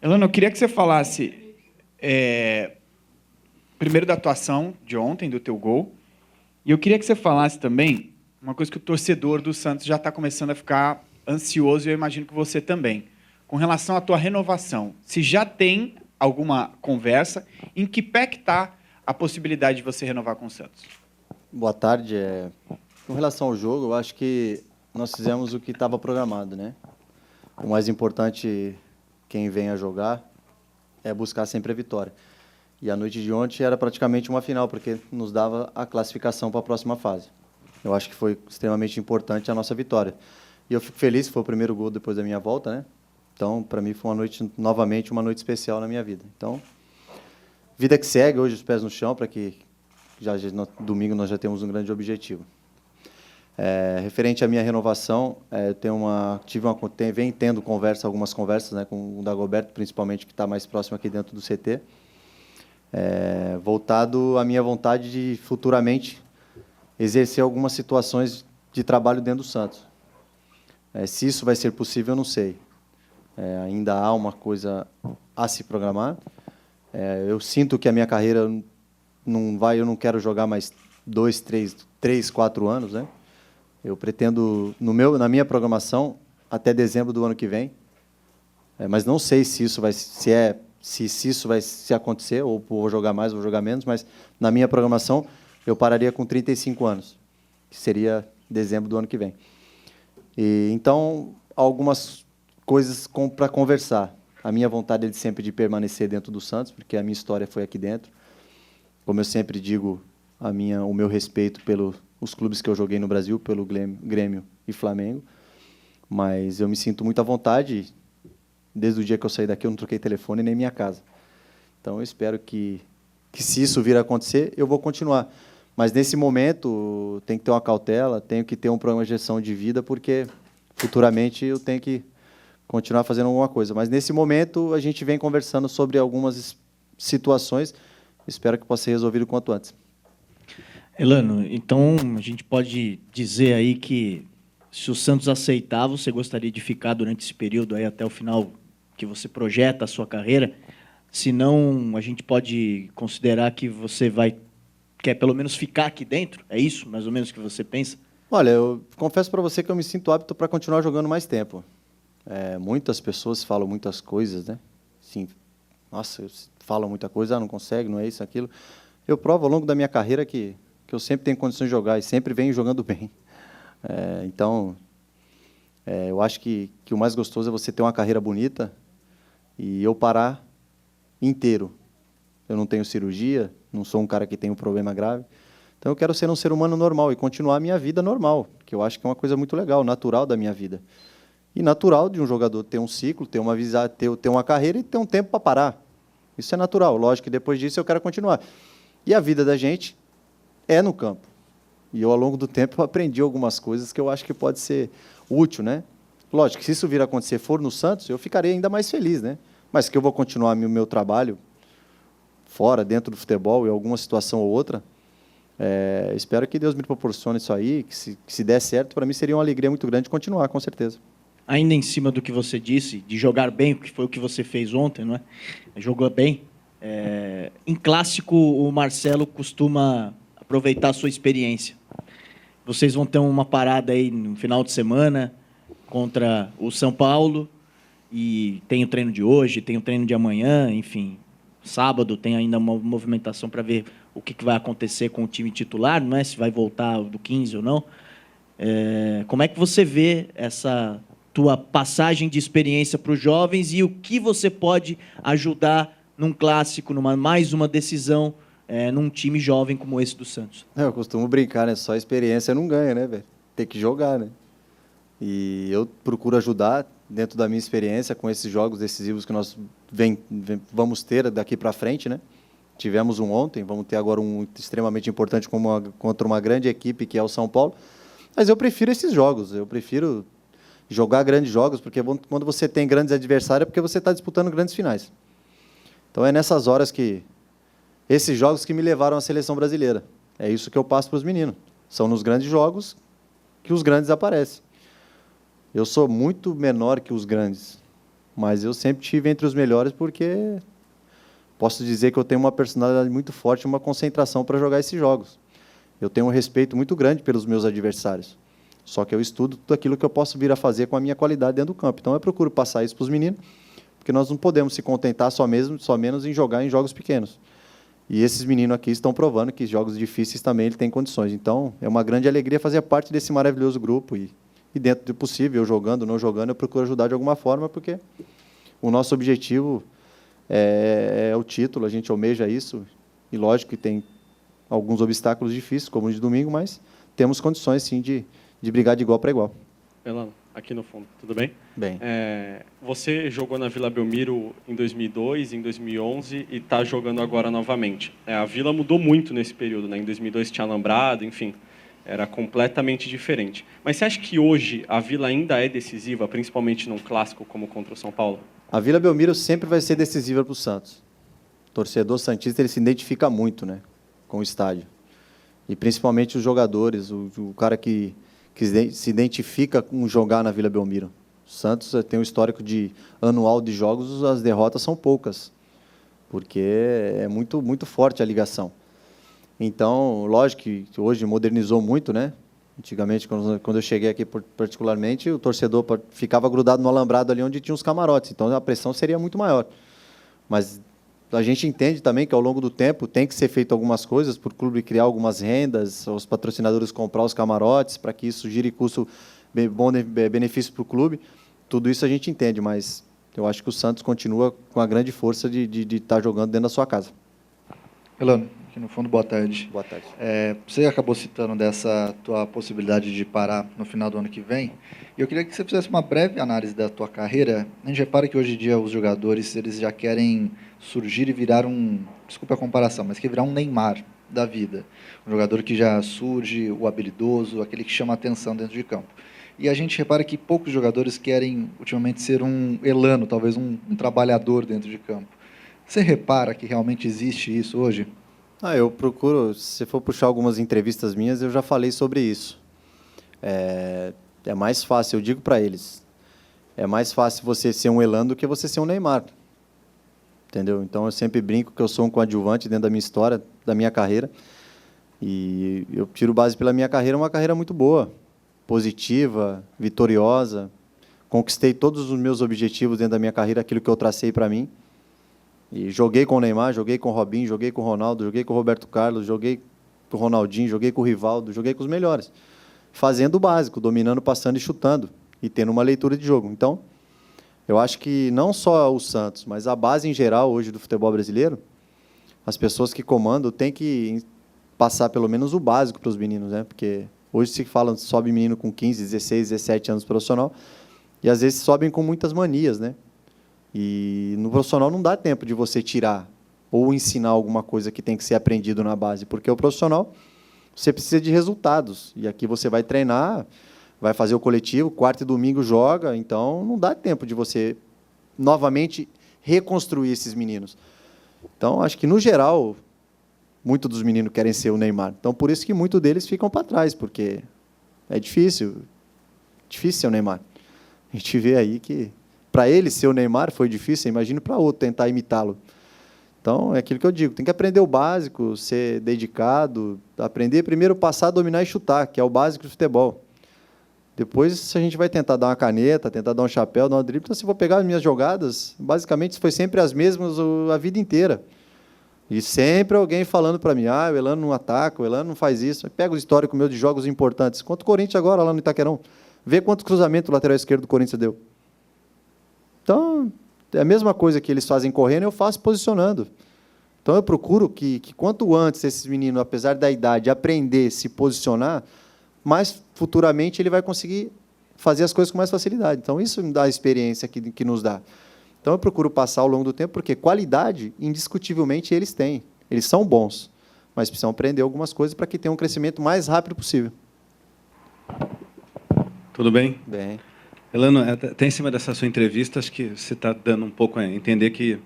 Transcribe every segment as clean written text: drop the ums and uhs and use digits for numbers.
Elano, eu queria que você falasse primeiro da atuação de ontem, do teu gol, e eu queria que você falasse também uma coisa que o torcedor do Santos já está começando a ficar ansioso, e eu imagino que você também, com relação à tua renovação. Se já tem alguma conversa, em que pé que está a possibilidade de você renovar com o Santos? Boa tarde. Com relação ao jogo, eu acho que nós fizemos o que estava programado, né? O mais importante, quem vem a jogar, é buscar sempre a vitória. E a noite de ontem era praticamente uma final, porque nos dava a classificação para a próxima fase. Eu acho que foi extremamente importante a nossa vitória. E eu fico feliz, foi o primeiro gol depois da minha volta, né? Então, para mim, foi uma noite, novamente, uma noite especial na minha vida. Então, vida que segue, hoje os pés no chão, para que no domingo nós já temos um grande objetivo. Referente à minha renovação, venho tendo algumas conversas, né, com o Dagoberto, principalmente, que está mais próximo aqui dentro do CT, voltado à minha vontade de futuramente exercer algumas situações de trabalho dentro do Santos. Se isso vai ser possível, eu não sei. Ainda há uma coisa a se programar. Eu sinto que a minha carreira eu não quero jogar mais 2, 3, 4 anos, né? Eu pretendo, na minha programação, até dezembro do ano que vem, mas não sei se isso vai se acontecer, ou vou jogar mais, ou vou jogar menos, mas na minha programação eu pararia com 35 anos, que seria dezembro do ano que vem. Então, algumas coisas para conversar. A minha vontade é sempre de permanecer dentro do Santos, porque a minha história foi aqui dentro. Como eu sempre digo, o meu respeito pelos clubes que eu joguei no Brasil, pelo Grêmio e Flamengo, mas eu me sinto muito à vontade. Desde o dia que eu saí daqui, eu não troquei telefone nem minha casa. Então, eu espero que se isso vir a acontecer, eu vou continuar. Mas, nesse momento, tem que ter uma cautela, tenho que ter um programa de gestão de vida, porque futuramente eu tenho que continuar fazendo alguma coisa. Mas, nesse momento, a gente vem conversando sobre algumas situações. Espero que possa ser resolvido o quanto antes. Elano, então a gente pode dizer aí que, se o Santos aceitar, você gostaria de ficar durante esse período aí até o final que você projeta a sua carreira? Se não, a gente pode considerar que você quer pelo menos ficar aqui dentro? É isso, mais ou menos, que você pensa? Olha, eu confesso para você que eu me sinto apto para continuar jogando mais tempo. Muitas pessoas falam muitas coisas, né? Sim, nossa, falam muita coisa, não consegue, não é isso, aquilo. Eu provo ao longo da minha carreira que eu sempre tenho condições de jogar e sempre venho jogando bem. Então, eu acho que o mais gostoso é você ter uma carreira bonita e eu parar inteiro. Eu não tenho cirurgia, não sou um cara que tem um problema grave. Então, eu quero ser um ser humano normal e continuar a minha vida normal, que eu acho que é uma coisa muito legal, natural da minha vida. E natural de um jogador ter um ciclo, ter uma carreira e ter um tempo para parar. Isso é natural. Lógico que depois disso eu quero continuar. E a vida da gente é no campo. E eu, ao longo do tempo, eu aprendi algumas coisas que eu acho que pode ser útil, né? Lógico que se isso vir a acontecer, for no Santos, eu ficarei ainda mais feliz, né? Mas que eu vou continuar o meu trabalho fora, dentro do futebol, em alguma situação ou outra, espero que Deus me proporcione isso aí, que se der certo, para mim seria uma alegria muito grande continuar, com certeza. Ainda em cima do que você disse, de jogar bem, que foi o que você fez ontem, não é? Jogou bem. Em clássico, o Marcelo costuma aproveitar a sua experiência. Vocês vão ter uma parada aí no final de semana contra o São Paulo, e tem o treino de hoje, tem o treino de amanhã, enfim, sábado tem ainda uma movimentação para ver o que vai acontecer com o time titular, não é? Se vai voltar do 15 ou não. Como é que você vê essa tua passagem de experiência para os jovens e o que você pode ajudar num clássico, mais uma decisão, num time jovem como esse do Santos? Eu costumo brincar, né? Só experiência não ganha, né, velho? Tem que jogar, né? E eu procuro ajudar dentro da minha experiência com esses jogos decisivos que nós vamos ter daqui para frente, né? Tivemos um ontem, vamos ter agora um extremamente importante contra uma grande equipe que é o São Paulo. Mas eu prefiro esses jogos, eu prefiro jogar grandes jogos, porque quando você tem grandes adversários é porque você está disputando grandes finais. Então é nessas horas que esses jogos que me levaram à seleção brasileira. É isso que eu passo para os meninos. São nos grandes jogos que os grandes aparecem. Eu sou muito menor que os grandes. mas eu sempre tive entre os melhores porque posso dizer que eu tenho uma personalidade muito forte, uma concentração para jogar esses jogos. Eu tenho um respeito muito grande pelos meus adversários. Só que eu estudo tudo aquilo que eu posso vir a fazer com a minha qualidade dentro do campo. Então eu procuro passar isso para os meninos, porque nós não podemos se contentar só menos em jogar em jogos pequenos. E esses meninos aqui estão provando que jogos difíceis também ele tem condições. Então é uma grande alegria fazer parte desse maravilhoso grupo e dentro do possível, eu jogando, não jogando, eu procuro ajudar de alguma forma, porque o nosso objetivo é o título, a gente almeja isso, e lógico que tem alguns obstáculos difíceis, como o de domingo, mas temos condições, sim, de brigar de igual para igual. Elano, aqui no fundo, tudo bem? Bem. Você jogou na Vila Belmiro em 2002, em 2011 e está jogando agora novamente. A Vila mudou muito nesse período, né? Em 2002 tinha alambrado, enfim, era completamente diferente. Mas você acha que hoje a Vila ainda é decisiva, principalmente num clássico como contra o São Paulo? A Vila Belmiro sempre vai ser decisiva para o Santos. O torcedor santista ele se identifica muito, né, com o estádio. E principalmente os jogadores, o cara que se identifica com jogar na Vila Belmiro. O Santos tem um histórico de anual de jogos, as derrotas são poucas, porque é muito, muito forte a ligação. Então, lógico que hoje modernizou muito, né? Antigamente, quando eu cheguei aqui particularmente, o torcedor ficava grudado no alambrado ali onde tinha os camarotes, então a pressão seria muito maior. Mas a gente entende também que ao longo do tempo tem que ser feito algumas coisas para o clube criar algumas rendas, os patrocinadores comprar os camarotes para que isso gire custo bom benefício para o clube. Tudo isso a gente entende, mas eu acho que o Santos continua com a grande força de estar jogando dentro da sua casa. Elano, aqui no fundo, boa tarde. Boa tarde. Você acabou citando dessa tua possibilidade de parar no final do ano que vem. E eu queria que você fizesse uma breve análise da tua carreira. A gente repara que hoje em dia os jogadores eles já querem surgir e virar desculpa a comparação, mas que virar um Neymar da vida. Um jogador que já surge, o habilidoso, aquele que chama a atenção dentro de campo. E a gente repara que poucos jogadores querem ultimamente ser um Elano, talvez um trabalhador dentro de campo. Você repara que realmente existe isso hoje? Eu procuro, se for puxar algumas entrevistas minhas, eu já falei sobre isso. É mais fácil, eu digo para eles, é mais fácil você ser um Elano do que você ser um Neymar. Entendeu? Então, eu sempre brinco que eu sou um coadjuvante dentro da minha história, da minha carreira, e eu tiro base pela minha carreira, uma carreira muito boa, positiva, vitoriosa, conquistei todos os meus objetivos dentro da minha carreira, aquilo que eu tracei para mim. E joguei com o Neymar, joguei com o Robinho, joguei com o Ronaldo, joguei com o Roberto Carlos, joguei com o Ronaldinho, joguei com o Rivaldo, joguei com os melhores. Fazendo o básico, dominando, passando e chutando. E tendo uma leitura de jogo. Então, eu acho que não só o Santos, mas a base em geral hoje do futebol brasileiro, as pessoas que comandam têm que passar pelo menos o básico para os meninos, né? Porque hoje se fala, sobe menino com 15, 16, 17 anos profissional, e às vezes sobem com muitas manias, né? E no profissional não dá tempo de você tirar ou ensinar alguma coisa que tem que ser aprendido na base, porque o profissional, você precisa de resultados. E aqui você vai treinar, vai fazer o coletivo, quarta e domingo joga, então não dá tempo de você novamente reconstruir esses meninos. Então, acho que, no geral, muitos dos meninos querem ser o Neymar. Então, por isso que muitos deles ficam para trás, porque é difícil ser o Neymar. A gente vê aí que para ele ser o Neymar foi difícil, imagina para outro tentar imitá-lo. Então, é aquilo que eu digo, tem que aprender o básico, ser dedicado, aprender primeiro passar, dominar e chutar, que é o básico do futebol. Depois, a gente vai tentar dar uma caneta, tentar dar um chapéu, dar um drible. Então, se eu vou pegar as minhas jogadas, basicamente, foi sempre as mesmas a vida inteira. E sempre alguém falando para mim, o Elano não ataca, o Elano não faz isso. Pega o histórico meu de jogos importantes. Quanto o Corinthians agora, lá no Itaquerão. Vê quantos cruzamentos o lateral esquerdo do Corinthians deu. Então, é a mesma coisa que eles fazem correndo, eu faço posicionando. Então, eu procuro que quanto antes esses meninos, apesar da idade, aprender a se posicionar, mais futuramente ele vai conseguir fazer as coisas com mais facilidade. Então, isso me dá a experiência que nos dá. Então, eu procuro passar ao longo do tempo, porque qualidade, indiscutivelmente, eles têm. Eles são bons, mas precisam aprender algumas coisas para que tenham um crescimento mais rápido possível. Tudo bem? Bem. Elano, até em cima dessa sua entrevista, acho que você está dando um pouco a entender que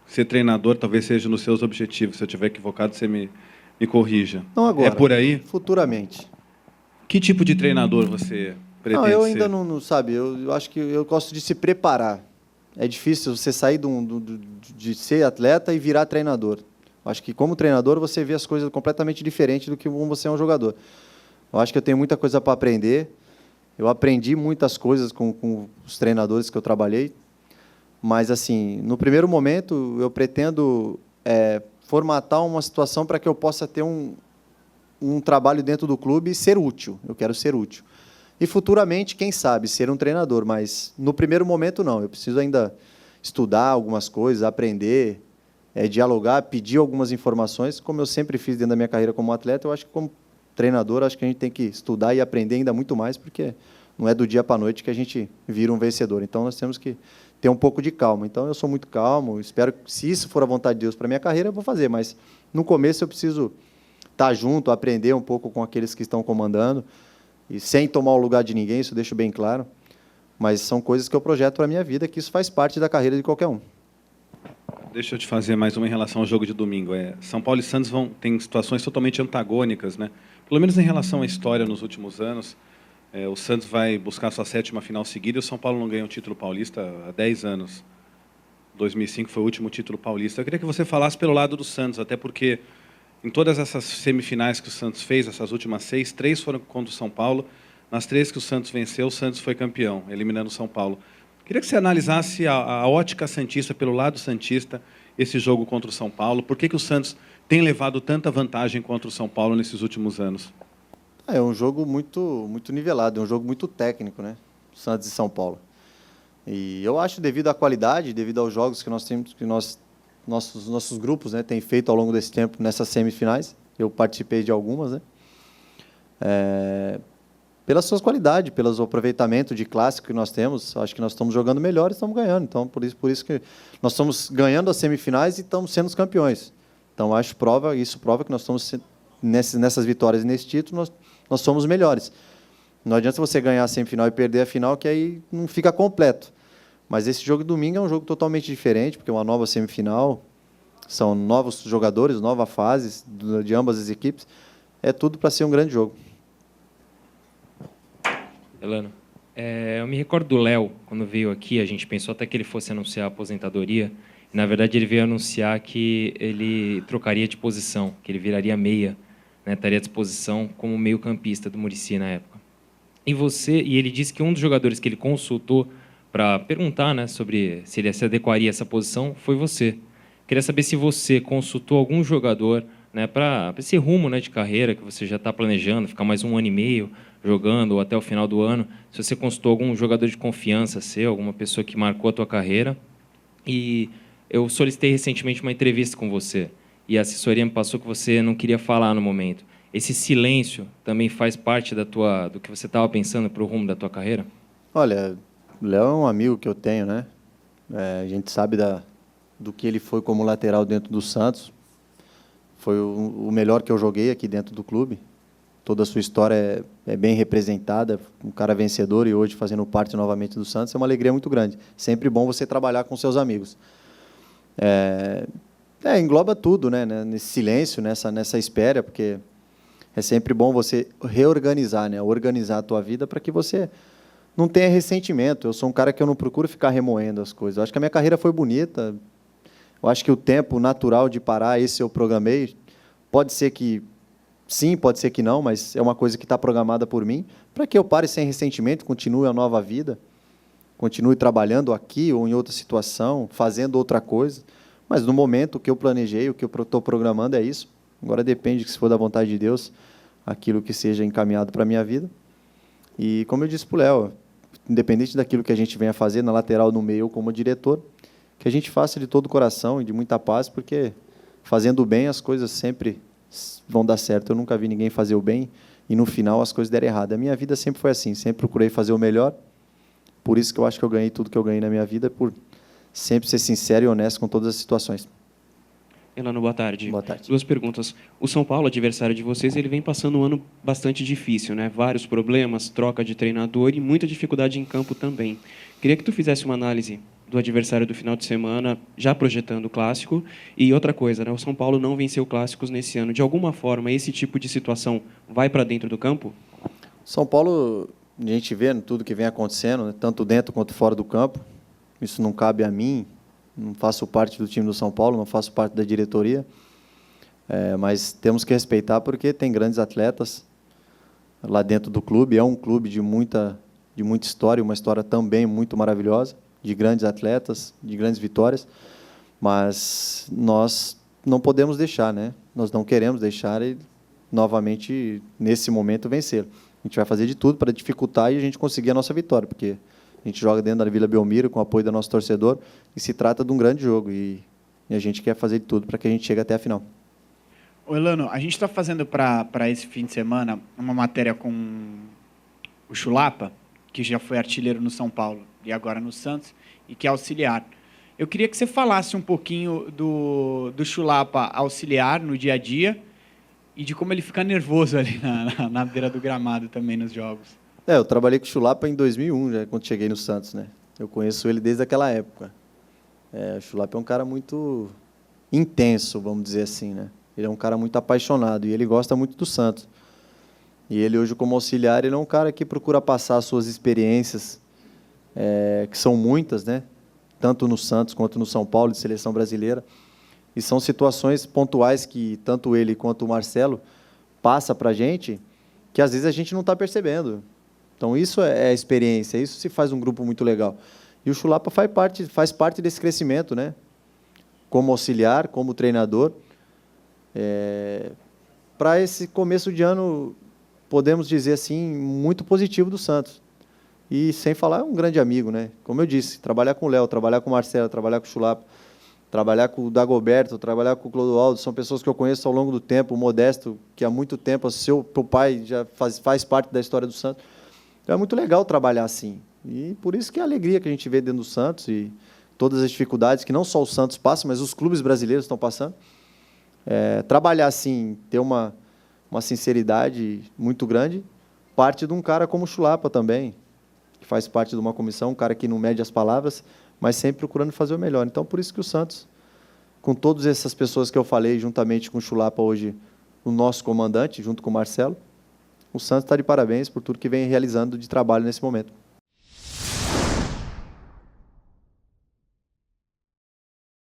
ser treinador, talvez seja nos seus objetivos. Se eu estiver equivocado, você me corrija. Não agora. É por aí? Futuramente. Que tipo de treinador você pretende Não, eu ser? ainda não sabe, eu acho que eu gosto de se preparar. É difícil você sair de ser atleta e virar treinador. Eu acho que como treinador você vê as coisas completamente diferente do que como você é um jogador. Eu acho que eu tenho muita coisa para aprender. Eu aprendi muitas coisas com os treinadores que eu trabalhei, mas assim, no primeiro momento eu pretendo formatar uma situação para que eu possa ter um trabalho dentro do clube e ser útil. Eu quero ser útil. E futuramente, quem sabe, ser um treinador, mas no primeiro momento não. Eu preciso ainda estudar algumas coisas, aprender, dialogar, pedir algumas informações, como eu sempre fiz dentro da minha carreira como atleta. Eu acho que como treinador, acho que a gente tem que estudar e aprender ainda muito mais, porque não é do dia para a noite que a gente vira um vencedor. Então, nós temos que ter um pouco de calma. Então, eu sou muito calmo, espero que, se isso for a vontade de Deus para a minha carreira, eu vou fazer, mas no começo eu preciso estar junto, aprender um pouco com aqueles que estão comandando, e sem tomar o lugar de ninguém, isso eu deixo bem claro, mas são coisas que eu projeto para a minha vida, que isso faz parte da carreira de qualquer um. Deixa eu te fazer mais uma em relação ao jogo de domingo. São Paulo e Santos têm situações totalmente antagônicas, né? Pelo menos em relação à história nos últimos anos. O Santos vai buscar sua 7ª final seguida e o São Paulo não ganha um título paulista há 10 anos. 2005 foi o último título paulista. Eu queria que você falasse pelo lado do Santos, até porque em todas essas semifinais que o Santos fez, essas últimas 6, 3 foram contra o São Paulo. Nas 3 que o Santos venceu, o Santos foi campeão, eliminando o São Paulo. Queria que você analisasse a ótica santista, pelo lado santista, esse jogo contra o São Paulo. Por que o Santos tem levado tanta vantagem contra o São Paulo nesses últimos anos? É um jogo muito nivelado, é um jogo muito técnico, né? Santos e São Paulo. E eu acho, devido à qualidade, devido aos jogos que nós temos, que nossos grupos, né, têm feito ao longo desse tempo nessas semifinais, eu participei de algumas, né? Pelas suas qualidades, pelos aproveitamento de clássico que nós temos, acho que nós estamos jogando melhor e estamos ganhando. Então, por isso que nós estamos ganhando as semifinais e estamos sendo os campeões. Então, isso prova que nós estamos nessas vitórias e nesse título, nós somos melhores. Não adianta você ganhar a semifinal e perder a final, que aí não fica completo. Mas esse jogo de domingo é um jogo totalmente diferente, porque é uma nova semifinal, são novos jogadores, nova fase de ambas as equipes. É tudo para ser um grande jogo. Elano, eu me recordo do Léo, quando veio aqui, a gente pensou até que ele fosse anunciar a aposentadoria. E, na verdade, ele veio anunciar que ele trocaria de posição, que ele viraria meia, né, estaria à disposição como meio-campista do Muricy na época. E ele disse que um dos jogadores que ele consultou para perguntar, né, sobre se ele se adequaria a essa posição foi você. Queria saber se você consultou algum jogador, né, para esse rumo, né, de carreira que você já está planejando, ficar mais 1 ano e meio jogando ou até o final do ano, se você consultou algum jogador de confiança seu, alguma pessoa que marcou a tua carreira. E eu solicitei recentemente uma entrevista com você e a assessoria me passou que você não queria falar no momento. Esse silêncio também faz parte do que você estava pensando para o rumo da tua carreira? Olha, o Léo é um amigo que eu tenho, né? A gente sabe do que ele foi como lateral dentro do Santos. Foi o melhor que eu joguei aqui dentro do clube. Toda a sua história é bem representada, um cara vencedor e hoje fazendo parte novamente do Santos. É uma alegria muito grande. Sempre bom você trabalhar com seus amigos. Engloba tudo, né? Nesse silêncio, nessa espera, porque é sempre bom você reorganizar, né? Organizar a tua vida para que você não tenha ressentimento. Eu sou um cara que eu não procuro ficar remoendo as coisas. Eu acho que a minha carreira foi bonita. Eu acho que o tempo natural de parar, esse eu programei. Pode ser que sim, pode ser que não, mas é uma coisa que está programada por mim, para que eu pare sem ressentimento, continue a nova vida, continue trabalhando aqui ou em outra situação, fazendo outra coisa. Mas, no momento, o que eu planejei, o que eu estou programando é isso. Agora depende, se for da vontade de Deus, aquilo que seja encaminhado para a minha vida. E, como eu disse para o Léo, independente daquilo que a gente venha fazer, na lateral, no meio ou como diretor, que a gente faça de todo o coração e de muita paz, porque fazendo o bem as coisas sempre vão dar certo. Eu nunca vi ninguém fazer o bem e, no final, as coisas deram errado. A minha vida sempre foi assim, sempre procurei fazer o melhor. Por isso que eu acho que eu ganhei tudo que eu ganhei na minha vida, por sempre ser sincero e honesto com todas as situações. Elano, boa tarde. Boa tarde. 2 perguntas. O São Paulo, adversário de vocês, ele vem passando um ano bastante difícil, né? Vários problemas, troca de treinador e muita dificuldade em campo também. Queria que tu fizesse uma análise do adversário do final de semana, já projetando o clássico. E outra coisa, né? O São Paulo não venceu clássicos nesse ano. De alguma forma, esse tipo de situação vai para dentro do campo? São Paulo a gente vê tudo que vem acontecendo, né, tanto dentro quanto fora do campo. Isso não cabe a mim, não faço parte do time do São Paulo, não faço parte da diretoria, mas temos que respeitar porque tem grandes atletas lá dentro do clube. É um clube de muita história, uma história também muito maravilhosa, de grandes atletas, de grandes vitórias, mas nós não podemos deixar, né? Nós não queremos deixar ele novamente, nesse momento, vencer. A gente vai fazer de tudo para dificultar e a gente conseguir a nossa vitória, porque a gente joga dentro da Vila Belmiro com o apoio do nosso torcedor e se trata de um grande jogo e a gente quer fazer de tudo para que a gente chegue até a final. Ô Elano, a gente está fazendo para esse fim de semana uma matéria com o Chulapa, que já foi artilheiro no São Paulo e agora no Santos, e que é auxiliar. Eu queria que você falasse um pouquinho do Chulapa auxiliar no dia a dia e de como ele fica nervoso ali na beira do gramado também nos jogos. Eu trabalhei com o Chulapa em 2001, já, quando cheguei no Santos, né? Eu conheço ele desde aquela época. O Chulapa é um cara muito intenso, vamos dizer assim, né? Ele é um cara muito apaixonado e ele gosta muito do Santos. E ele hoje, como auxiliar, ele é um cara que procura passar as suas experiências, que são muitas, né? Tanto no Santos quanto no São Paulo, de seleção brasileira. E são situações pontuais que tanto ele quanto o Marcelo passa para a gente, que às vezes a gente não está percebendo. Então, isso é a experiência, isso se faz um grupo muito legal. E o Chulapa faz parte desse crescimento, né? Como auxiliar, como treinador. Para esse começo de ano, podemos dizer assim, muito positivo do Santos. E sem falar, é um grande amigo, né? Como eu disse, trabalhar com o Léo, trabalhar com o Marcelo, trabalhar com o Chulapa, trabalhar com o Dagoberto, trabalhar com o Clodoaldo, são pessoas que eu conheço ao longo do tempo, o Modesto, que há muito tempo, seu pai já faz parte da história do Santos. Então é muito legal trabalhar assim. E por isso que é a alegria que a gente vê dentro do Santos e todas as dificuldades que não só o Santos passa, mas os clubes brasileiros estão passando. Trabalhar assim, ter uma sinceridade muito grande, parte de um cara como o Chulapa também, que faz parte de uma comissão, um cara que não mede as palavras, mas sempre procurando fazer o melhor. Então, por isso que o Santos, com todas essas pessoas que eu falei, juntamente com o Chulapa hoje, o nosso comandante, junto com o Marcelo, o Santos está de parabéns por tudo que vem realizando de trabalho nesse momento.